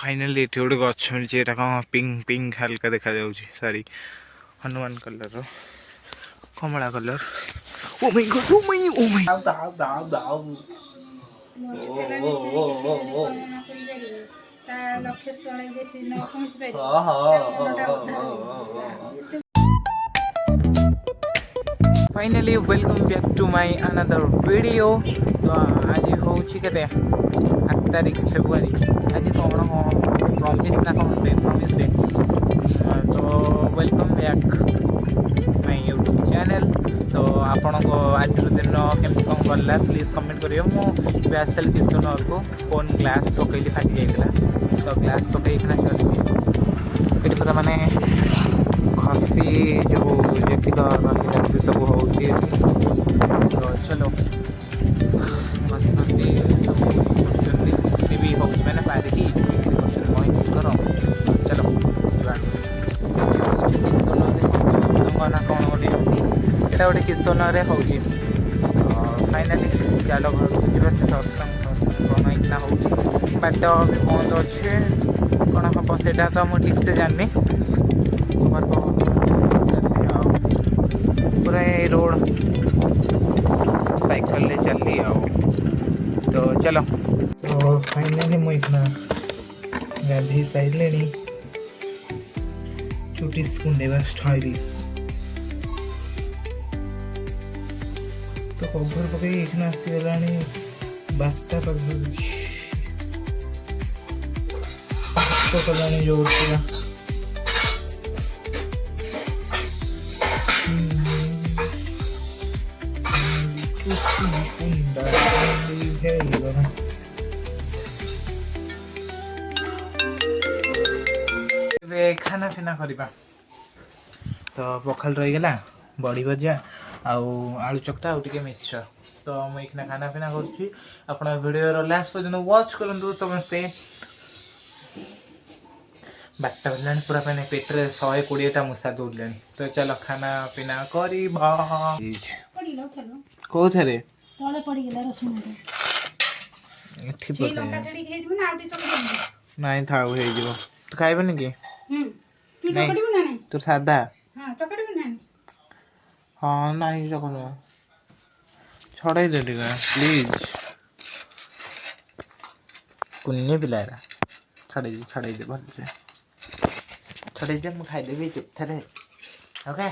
Finally ये गोटे गच मिली पिंक पिंक हल्का देखा sorry Hanuman colour Kamala colour oh my god oh my दाव दाव दाव finally welcome back to my another video. तो आज हूँ के 8 तारीख फेब्रुआरी आज कौन प्रॉमिस ना कौन डे प्रॉमिस डे। तो welcome back my YouTube channel. तो आपण को आज दिन केमती कौन गला प्लीज कमेंट करिए। मुझे आसती किशोर को फोन ग्लास पकईली फाटी जाता तो ग्लास पकईना चलती ये पूरा माने खसी जो जी रही से सब हो तो चलो बस बसी भी हो मैंने पारिकी कर चलो ना कौन गोटे यहाँ गोटे किस्तन हो फाइनाली चलो घर को जी से सत्संग कौन हो बाट भी बंद अच्छे कौन हम से तो मुझे ठीक से जाननी पूरा ये रोड साइकिल ले चली आओ। तो चलो तो फाइनली मुझे गाधी सारे चुटी कुंडेवा स्टाइलिश तो कभर पकई आसीगला 12टा पाखी तो कला जोर पूरा खाना पीना करवा तो पखाल रहीगला बड़ी भजा आलू चकटा आउे मिक्सचर। तो मुझे खाना पीना कर वीडियो लास्ट पर्यटन वॉच करूँ समस्ते 12टा बजला पूरा पे पेट्रे 120टा मूषा दौड़े। तो चलो खाना पीना कर कौ थे नाई था तो खाइबन कि तो सादा हाँ नाई चकड़ छड़ाई दे प्लीज कुन्नी पिलाएरा छड़ाई दे भल से छड़ाई दे मुझे खाईदेवी चुप थे ओके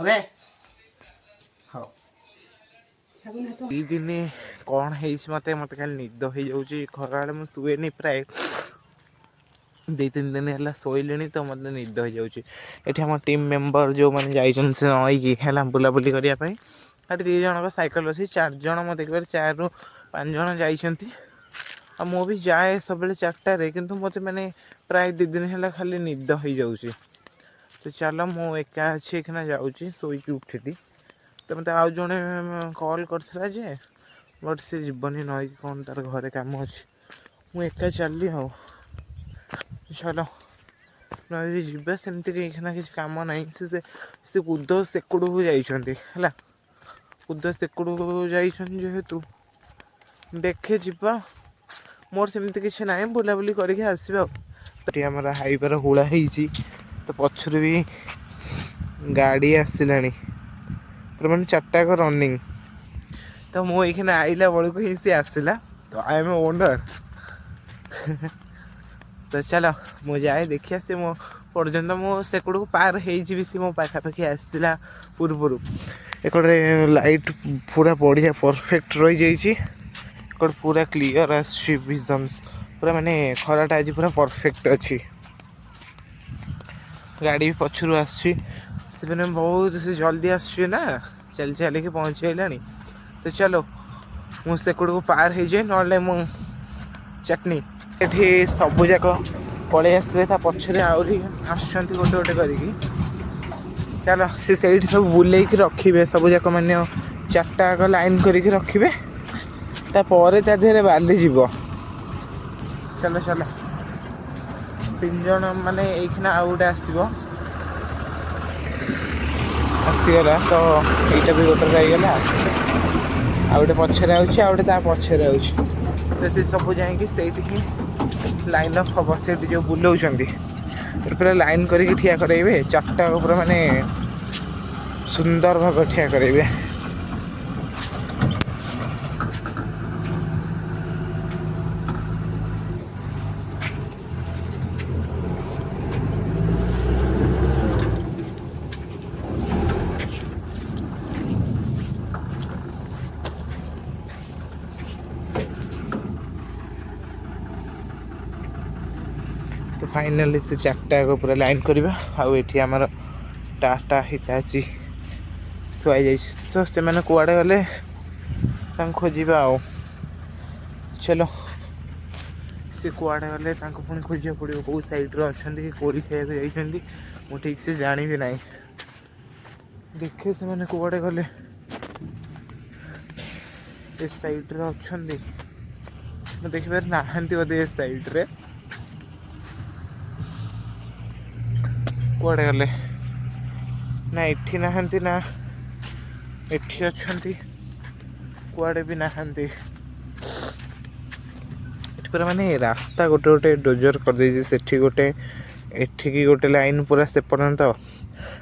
ओके हाँ दी दिन कौन है मत मत खाली निद हो जाऊँगी खरा मुझे प्राय 2-3 दिन है शोले तो मतलब निद हो जाऊँगी। ये आम टीम मेम्बर जो मैंने जाइए नईकी है बुलाबुली करने 2 जन साइकिल अच्छी 4 जन मत देखिए 4 ରୁ 5 जन जाइंट मु भी जाए सब 4टारे किंतु मत मैंने प्राय 2 दिन है खाली निद हो जाऊँगी। तो चलो मु एका अच्छी जाऊँगी शोक उठिली तो मत आउ जड़े कल करता जे बट से जीवनी नई कौन तार घरे कम अच्छे मुझे एका चलली आ चलो नदी जी सेमती कहीं किसी कम ना से कूद सेकड़ को जाइए कूद सेकड़ को जेहेतु देखे जीवा मोर सेमती किसी ना बुलाबुली करके आसवा। तो आमर हाईवर हुड़ा तो पछर भी गाड़ी आसला मैंने 4टा रनिंग तो मुझे आइला बड़े को ही सी आसला तो आई एम ओनर तो चलो मु जाए देखिए सी मो पर्यटन मो सेकड़ को पार हो सी मो पाखापाखि आसला पूर्वर एक लाइट पूरा बढ़िया परफेक्ट रही जाइए पूरा क्लीयर आजन पूरा माने खराटा आज पूरा परफेक्ट अच्छी गाड़ी भी पछरू आसने बहुत जल्दी आसना चल चल के पहुँचला। तो चलो मु सेकड़ को पार हो जाए ना मु चटनी ये सबू जाक पलि आसते पछरे आहरी आसुँच गोटे गोटे करके चलो सी सब बुले रखिए सब जाक मैंने 4टा लाइन करके रखिए तापर देहरे बाली जीव। चलो चलो 3 जन माने ये आउ गोटे आसगला तो यहीटा भी गोटे रहीगला आ गोटे पछरे आउटे पछरे तो सी सब जाकि ଲାଇନ୍ ଅଫ୍ ହେବ ସେଠି ଯେଉଁ ବୁଲାଉଛନ୍ତି ପୁରା ଲାଇନ୍ କରିକି ଠିଆ କରାଇବେ। ଚାରିଟା ପୁରା ମାନେ ସୁନ୍ଦର ଭାବରେ ଠିଆ କରାଇବେ। तो फाइनाली से चार्टा पूरा लाइन करवा आउ एठी आमर टाटा हिताची थुआई जाइछ तो से मैंने कुआडे गले खोजा आओ चलो से कुआडे गले पुणी खोजा पड़ो कौ सैड्रे अच्छा कोरी खाया जाइए मु ठीक से जानी भी ना देखे से मैंने कुआडे गले सैड्रे अच्छा देखिए नहांती बोधे सैड्रे कुआडे गले ना एठी नहांती ना एठी अच्छी कुआडे भी नहांती पूरा माने रास्ता गोटे गोटे डोजर कर देछि सेठी गोटे एठी की गोटे लाइन पूरा से पर्यंत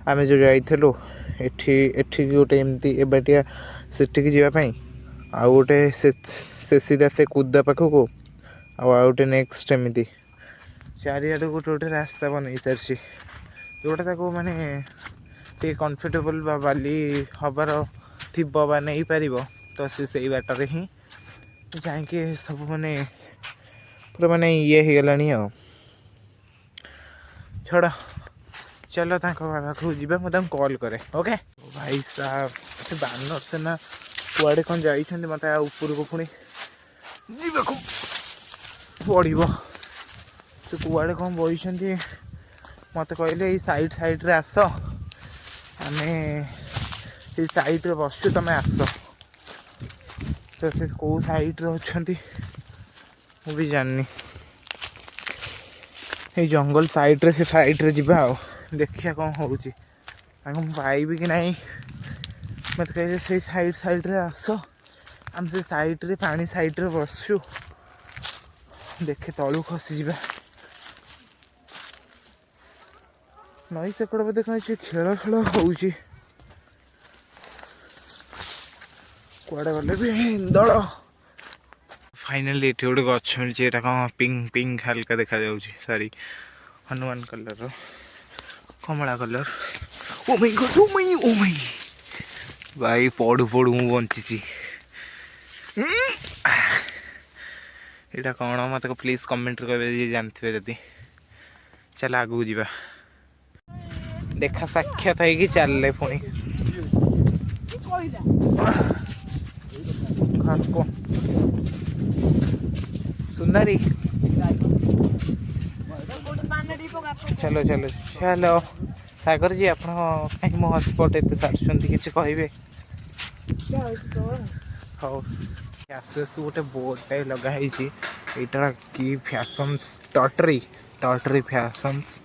आमे जो जाइथलु एठी एठी की गोटे एमती एबाटिया सेठी की जीवा पई आ गोटे से सीधा से कूदा पाखको आ गोटे नेक्स्ट एमती चारिआडे गोटे गोटे रास्ता बनै सारछि जोटा ताको माने टे कंफर्टेबल बाली हबार थिबो बा नहीं पारिबो तो से बाटर ही जाके सब माने पूरा माने ये हो गलानी आ छोड़ चलो पाखु जी मुझे कॉल करे ओके भाई साहब से बानर सेना कुआडे कौन जाइछन्ति मते ऊपर को पुणी जीवाकू पड़ो तो कुआडे कौन बइछन्ति मत कहले साइड साइड रे आस आमे से साइड रे बसु तमे आस तो से को साइड रे अछन्ति मु भी जाननी ये जंगल साइड रे से साइड रे जीवा आ देखिया कौन होउची पाइबी कि नहीं मत कहले से साइड साइड रे आस आम से साइड रे पानी साइड रे बसु देखे तलू खसी जीवा नई सेकड़ बोधे कहीं खेल खेल होउची कुआडे गले भी दल फाइनली ये गोटे गच मिली यहाँ कौन पिंक पिंक हल्का देखा जाऊँगी sorry Hanuman colour Kamala colour oh my god oh my भाई पड़ू पड़ू मु बंची यहाँ कौन मत प्लीज कमेंट कर जानते जदि चल आगू जा देखा साक्षात है कि चल पुणी सुंदरी चलो चलो चलो सागर जी आप कहीं मो हॉटस्पॉट एत सार्चुंट किसी कहे हाँ आसु आसु गोटे बोर्ड लगाई यहाँ कि फैशंस टॉटरी टॉटरी फैशंस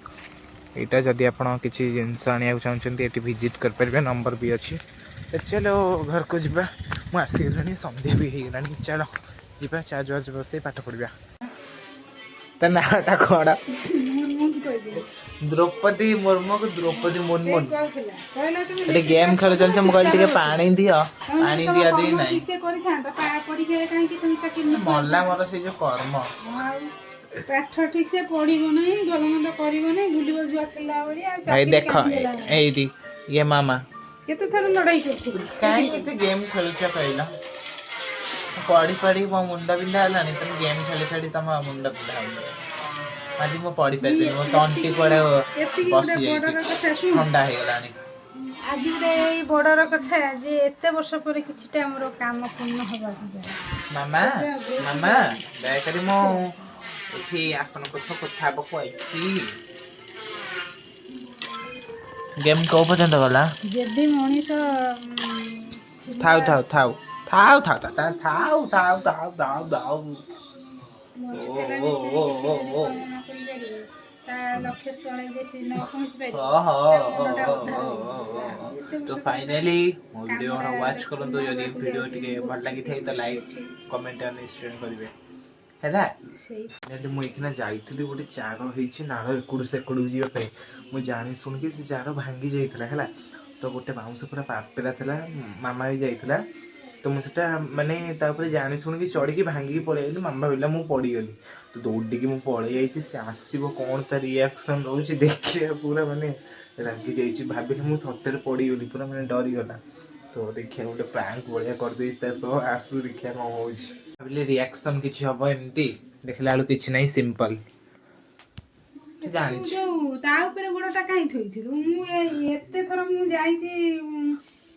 यहाँ जदि आप किसी जिनस आने चाहते ये विजिट करें नंबर भी अच्छे तो चलो घर को जा मुसीगला संध्या भी हो गला चलो जा चार्ज वार्ज बस पाठ पढ़ा ता नाटा कड़ा द्रौपदी मुर्मू को द्रौपदी मुर्मू ये गेम खेल चलते मुझे पानी दियो पानी दिया दी नहीं मल्ला मोर से जो कर्म पाठ ठीक से पढ़िबो नहीं भलमंद करिबो नहीं भूलिबो जुआ खेला बलिया भाई देखो एडी ये मामा केते थर लड़ाई करथि काहे केते गेम खेलछ कहला पढ़ी पढ़ी मो मुंडा बिंधा हलानी तुम गेम खेली खेली तम मुंडा बिंधा आज मो पढ़ी पाइबे मो तंटी कोड़े बस जाई ठंडा हे गलानी आज रे बडर कथा जे एते वर्ष पर किछटा हमरो काम पूर्ण होबा मामा मामा दयाकरी मो एठी आपन को कथा बको आइछि गेम को पर्यंत गला जदी मनीष थाउ थाउ थाउ थाउ थाउ थाउ थाउ थाउ थाउ थाउ तो फाइनली मो वीडियो वाच करंतु यदि वीडियो टिके भल लागि थे तो लाइक कमेंट एंड शेयर करिवे ହେଲା। ସେଇ ହେଲେ ମୁଁ ଏଇଖିନା ଯାଇଥିଲି ଗୋଟେ ଚାର ହେଇଛି ନାଳ ଏକୁଡୁ ସେକୁଡକୁ ଯିବା ପାଇଁ, ମୁଁ ଜାଣି ଶୁଣିକି ସେ ଚାର ଭାଙ୍ଗି ଯାଇଥିଲା ହେଲା। ତ ଗୋଟେ ବାଉଁଶ ପୁରା ପାପେରା ଥିଲା, ମାମା ବି ଯାଇଥିଲା। ତ ମୁଁ ସେଟା ମାନେ ତାପରେ ଜାଣି ଶୁଣିକି ଚଢ଼ିକି ଭାଙ୍ଗିକି ପଳେଇ ଆଇଲି, ମାମା ଭାବିଲା ମୁଁ ପଡ଼ିଗଲି। ତ ଦୌଡ଼ିକି ମୁଁ ପଳେଇ ଯାଇଛି, ସେ ଆସିବ କ'ଣ ତା ରିଆକ୍ସନ୍ ରହୁଛି ଦେଖିବା ପୁରା ମାନେ ରାଗି ଯାଇଛି, ଭାବିଲି ମୁଁ ସତରେ ପଡ଼ିଗଲି, ପୁରା ମାନେ ଡରିଗଲା। ତ ଦେଖିବା ଗୋଟେ ପ୍ରାଙ୍କ ଭଳିଆ କରିଦେଇଛି ତା ସହ, ଆସୁ ଦେଖିବା କ'ଣ ହଉଛି। ଭାବିଲି ରିଆକ୍ସନ୍ କିଛି ହବ ଏମିତି, ଦେଖିଲା ବେଳକୁ କିଛି ନାହିଁ, ସିମ୍ପଲ। ତୁ ଯୋଉ ତା ଉପରେ ଗୋଡଟା କାହିଁ ଥୋଇଥିଲୁ? ମୁଁ ଏତେ ଥର ମୁଁ ଯାଇଛି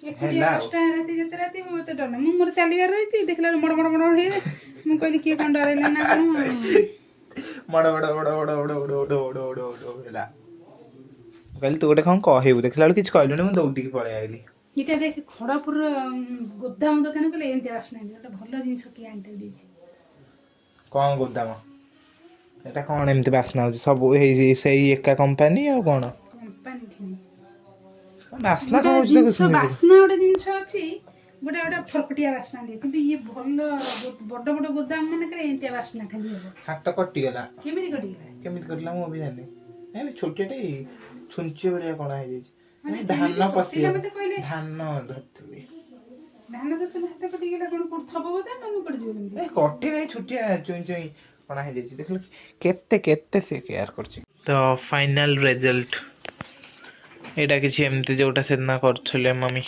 ଏକୁଟିଆ ହେଲା ଆଉ। 10ଟା ରାତି ଯେତେ ରାତି ମତେ ଡର ନାହିଁ। ମୁଁ ମୋର ଚାଲିବାର ରହିଛି, ଦେଖିଲା ବେଳକୁ ମଡ ମଡ ମଡ ହେଇଯାଏ। ମୁଁ କହିଲି କିଏ କ'ଣ ଡରେଇଲା ନା କ'ଣ। ମଡ଼ ହେଲା। ମୁଁ କହିଲି ତୁ ଗୋଟେ କ'ଣ କହିବୁ, ଦେଖିଲା ବେଳକୁ କିଛି କହିଲୁନି, ମୁଁ ଦୌଡ଼ିକି ପଳେଇ ଆଇଲି। ଏଇଟା ଦେଖ ଖଡ଼ଗପୁର ଗୋଦାମ ଦୋକାନ ଗଲେ ଏମିତି ବାସ୍ନା ଦିଏ। ଗୋଟେ ଭଲ ଜିନିଷ କିଏ ଆଣିତେ ଦେଇଛି। କ'ଣ ଗୋଦାମ? ଏଟା କ'ଣ ଏମିତି ବାସ୍ନା ହଉଛି? ସବୁ ହେଇ ସେଇ ଏକା କମ୍ପାନୀ ଆଉ କ'ଣ? କମ୍ପାନୀ ଠିକ୍। ବାସ୍ନା ଗୋଟେ କ'ଣ ହଉଛି ତ ଜିନିଷ କିଛି ବାସ୍ନା ଗୋଟେ ଜିନିଷ ଅଛି, ଗୋଟେ ଗୋଟେ ଫରଫଟିଆ ବାସ୍ନା ଦିଏ। କିନ୍ତୁ ଇଏ ଭଲ ବଡ଼ ବଡ଼ ଗୋଦାମ ମାନଙ୍କରେ ଏମିତିଆ ବାସ୍ନା ଖାଲି ହବ। ହାତ କଟିଗଲା। କେମିତି କଟିଗଲା? କେମିତି କଟିଲା ମୁଁ ବି ଜାଣିନି। ଏ ଛୋଟିଆଟେ ଛୁଞ୍ଚି ଭଳିଆ କ'ଣ ହେଇଯାଇଛି। ମାନେ ଧାନ କେମିତି କଟିଲା ପଶିଗଲା। ମତେ କହିଲେ? ଧାନ ଧରିଥିଲି। ଧାନ ତ ତମ ହାତ କଟିଗଲା, କ'ଣ କୋଉଠି ଥବ ବୋଧେ ନା ମୁଁ କଟିଯିବ କେମିତି? ଏ କଟି ନାହିଁ, ଛୋଟିଆ ଚୁଇଁ ଚୁଇଁ କ'ଣ ହେଇଯାଇଛି, ଦେଖିଲୁ କେତେ କେତେ ସେ କେୟାର କରୁଛି। ତ ଫାଇନାଲ ରେଜଲ୍ଟ ଏଇଟା କିଛି ଏମିତି ଯୋଉଟା ସେଦିନ କରୁଥିଲେ ମମି।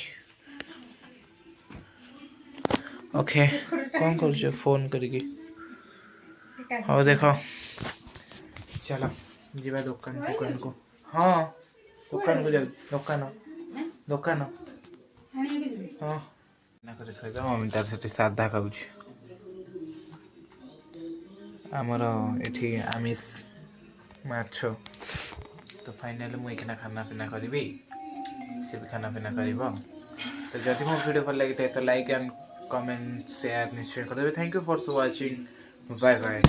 ଓକେ, କ'ଣ କରୁଛ ଫୋନ୍ କରିକି? ହଉ ଦେଖ, ଚାଲ ଯିବା ଦୋକାନକୁ। ହଁ, ଦୋକାନକୁ ଯାଉଛି। ଦୋକାନ ଆଣିବାକୁ ଯିବେ? ହଁ। ସହିତ ମମି ତାର ସେଠି ସାଧା ଖାଉଛି। ଆମର ଏଠି ଆମିଷ ମାଛ। ତ ଫାଇନାଲି ମୁଁ ଏଇଖିନା ଖାନା ପିନା କରିବି, ସେ ବି ଖାନା ପିନା କରିବ। ତ ଯଦି ମୋ ଭିଡ଼ିଓ ଭଲ ଲାଗିଥାଏ ତ ଲାଇକ୍ ଆଣ୍ଡ କମେଣ୍ଟ ସେୟାର ନିଶ୍ଚୟ କରିଦେବେ। Thank you for watching, bye bye.